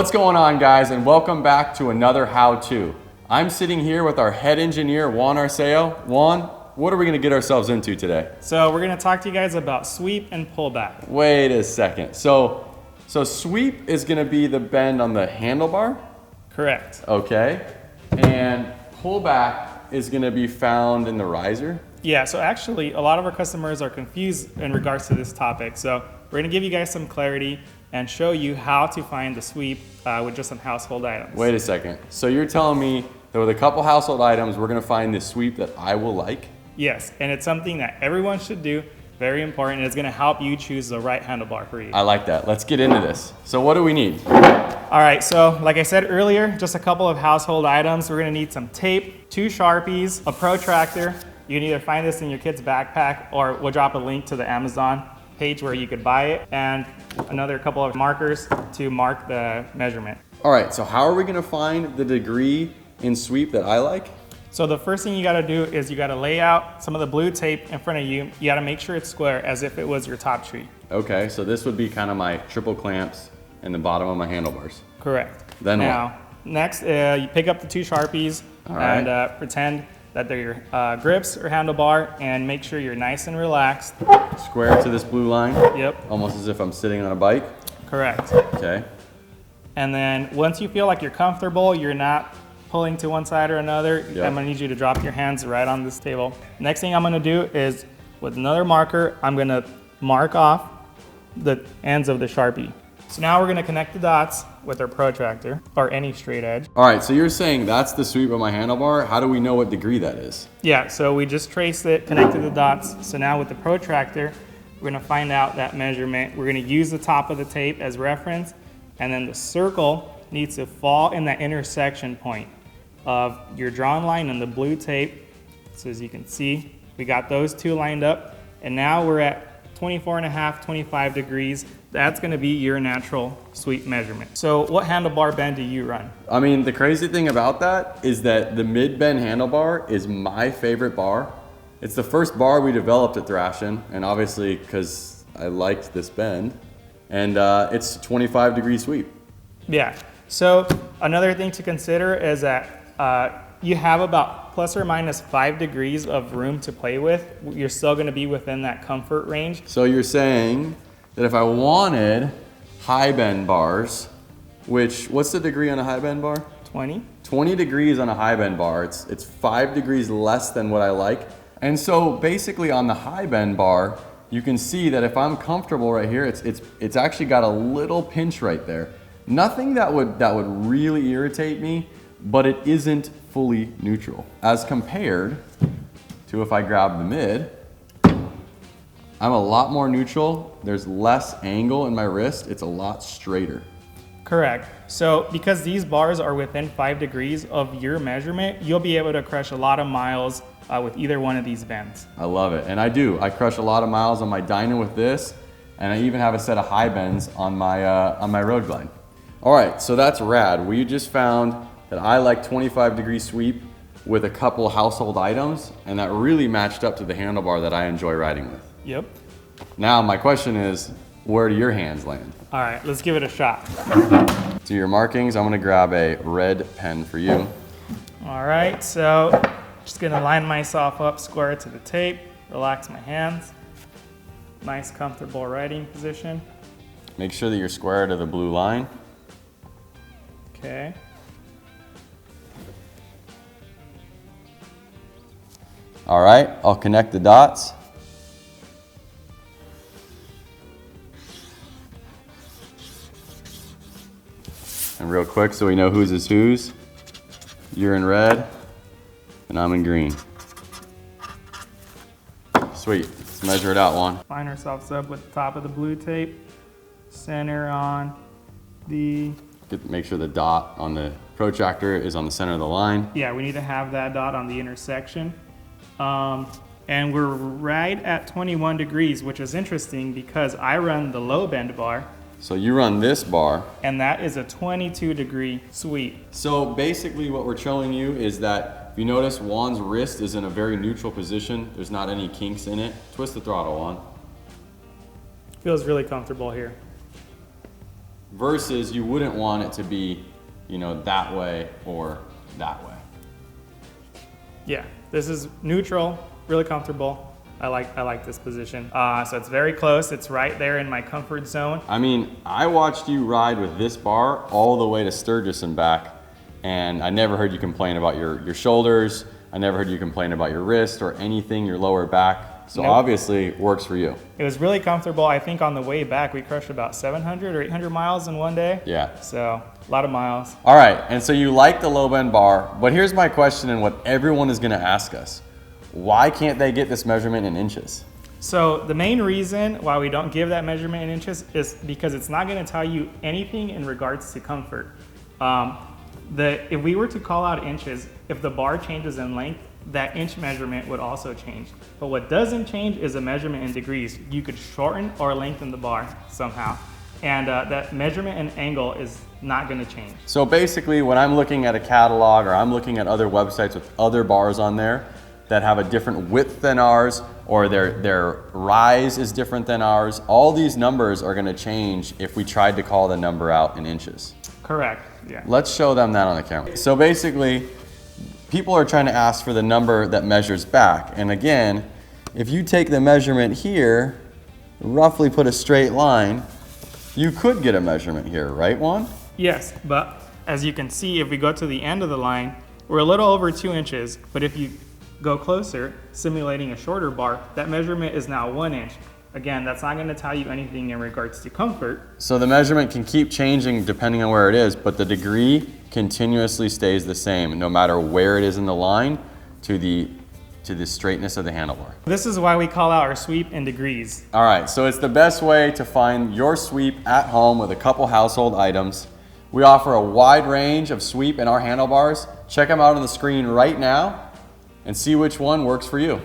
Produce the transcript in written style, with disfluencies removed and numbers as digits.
What's going on, guys, and welcome back to another how-to. I'm sitting here with our head engineer, Juan Arceo. Juan, what are we gonna get ourselves into today? So we're gonna talk to you guys about sweep and pullback. Wait a second. So sweep is gonna be the bend on the handlebar? Correct. Okay. And pullback is gonna be found in the riser? Yeah, so actually a lot of our customers are confused in regards to this topic. So we're gonna give you guys some clarity and show you how to find the sweep with just some household items. Wait a second. So you're telling me that with a couple household items, we're gonna find the sweep that I will like? Yes, and it's something that everyone should do. Very important, and it's gonna help you choose the right handlebar for you. I like that. Let's get into this. So what do we need? All right, so like I said earlier, just a couple of household items. We're gonna need some tape, 2 Sharpies, a protractor. You can either find this in your kid's backpack, or we'll drop a link to the Amazon page where you could buy it, and another couple of markers to mark the measurement. All right, so how are we gonna find the degree in sweep that I like? So the first thing you gotta do is you gotta lay out some of the blue tape in front of you. You gotta make sure it's square as if it was your top tree. Okay, so this would be kind of my triple clamps and the bottom of my handlebars. Correct. Then now, next, you pick up the 2 Sharpies and pretend that they're your grips or handlebar, and make sure you're nice and relaxed. Square to this blue line? Yep. Almost as if I'm sitting on a bike? Correct. Okay. And then once you feel like you're comfortable, you're not pulling to one side or another, Yep. I'm gonna need you to drop your hands right on this table. Next thing I'm gonna do is, with another marker, I'm gonna mark off the ends of the Sharpie. So now we're gonna connect the dots with our protractor, or any straight edge. All right, so you're saying that's the sweep of my handlebar. How do we know what degree that is? Yeah, so we just traced it, connected the dots. So now with the protractor, we're gonna find out that measurement. We're gonna use the top of the tape as reference, and then the circle needs to fall in that intersection point of your drawn line and the blue tape. So as you can see, we got those 2 lined up, and now we're at 24.5, 25 degrees. That's gonna be your natural sweep measurement. So what handlebar bend do you run? I mean, the crazy thing about that is that the mid-bend handlebar is my favorite bar. It's the first bar we developed at Thrashin, and obviously because I liked this bend, and it's 25 degree sweep. Yeah, so another thing to consider is that you have about plus or minus 5 degrees of room to play with. You're still gonna be within that comfort range. So you're saying that if I wanted high bend bars, what's the degree on a high bend bar? 20. 20 degrees on a high bend bar. It's 5 degrees less than what I like. And so basically on the high bend bar, you can see that if I'm comfortable right here, it's actually got a little pinch right there. Nothing that would really irritate me, but it isn't fully neutral. As compared to if I grab the mid, I'm a lot more neutral. There's less angle in my wrist. It's a lot straighter. Correct. So because these bars are within 5 degrees of your measurement, you'll be able to crush a lot of miles with either one of these bends. I love it, and I do. I crush a lot of miles on my Dyna with this, and I even have a set of high bends on my Road Glide. All right, so that's rad. We just found that I like 25 degree sweep with a couple household items, and that really matched up to the handlebar that I enjoy riding with. Yep. Now my question is, where do your hands land? All right, let's give it a shot. To your markings, I'm gonna grab a red pen for you. All right, so just gonna line myself up square to the tape, relax my hands. Nice, comfortable riding position. Make sure that you're square to the blue line. Okay. All right, I'll connect the dots. And real quick, so we know whose is whose. You're in red, and I'm in green. Sweet, let's measure it out, Juan. Line ourselves up with the top of the blue tape. Center on the... Make sure the dot on the protractor is on the center of the line. Yeah, we need to have that dot on the intersection. And we're right at 21 degrees, which is interesting because I run the low bend bar. So you run this bar. And that is a 22 degree sweep. So basically what we're showing you is that, if you notice, Juan's wrist is in a very neutral position. There's not any kinks in it. Twist the throttle, Juan. Feels really comfortable here. versus you wouldn't want it to be, you know, that way or that way. Yeah, this is neutral, really comfortable. I like this position. So it's very close. It's right there in my comfort zone. I mean, I watched you ride with this bar all the way to Sturgis and back, and I never heard you complain about your shoulders. I never heard you complain about your wrist or anything, your lower back. So Nope. obviously it works for you. It was really comfortable. I think on the way back, we crushed about 700 or 800 miles in one day. Yeah. So a lot of miles. All right, and so you like the low bend bar, but here's my question and what everyone is gonna ask us. Why can't they get this measurement in inches? So the main reason why we don't give that measurement in inches is because it's not going to tell you anything in regards to comfort. If we were to call out inches, if the bar changes in length, that inch measurement would also change. But what doesn't change is a measurement in degrees. You could shorten or lengthen the bar somehow. And that measurement and angle is not going to change. So basically when I'm looking at a catalog or I'm looking at other websites with other bars on there that have a different width than ours, or their rise is different than ours, all these numbers are gonna change if we tried to call the number out in inches. Correct, yeah. Let's show them that on the camera. So basically, people are trying to ask for the number that measures back. And again, if you take the measurement here, roughly put a straight line, you could get a measurement here, right, Juan? Yes, but as you can see, if we go to the end of the line, we're a little over 2 inches, but if you go closer, simulating a shorter bar, that measurement is now 1 inch. Again, that's not going to tell you anything in regards to comfort. So the measurement can keep changing depending on where it is, but the degree continuously stays the same no matter where it is in the line to the straightness of the handlebar. This is why we call out our sweep in degrees. All right, so it's the best way to find your sweep at home with a couple household items. We offer a wide range of sweep in our handlebars. Check them out on the screen right now and see which one works for you.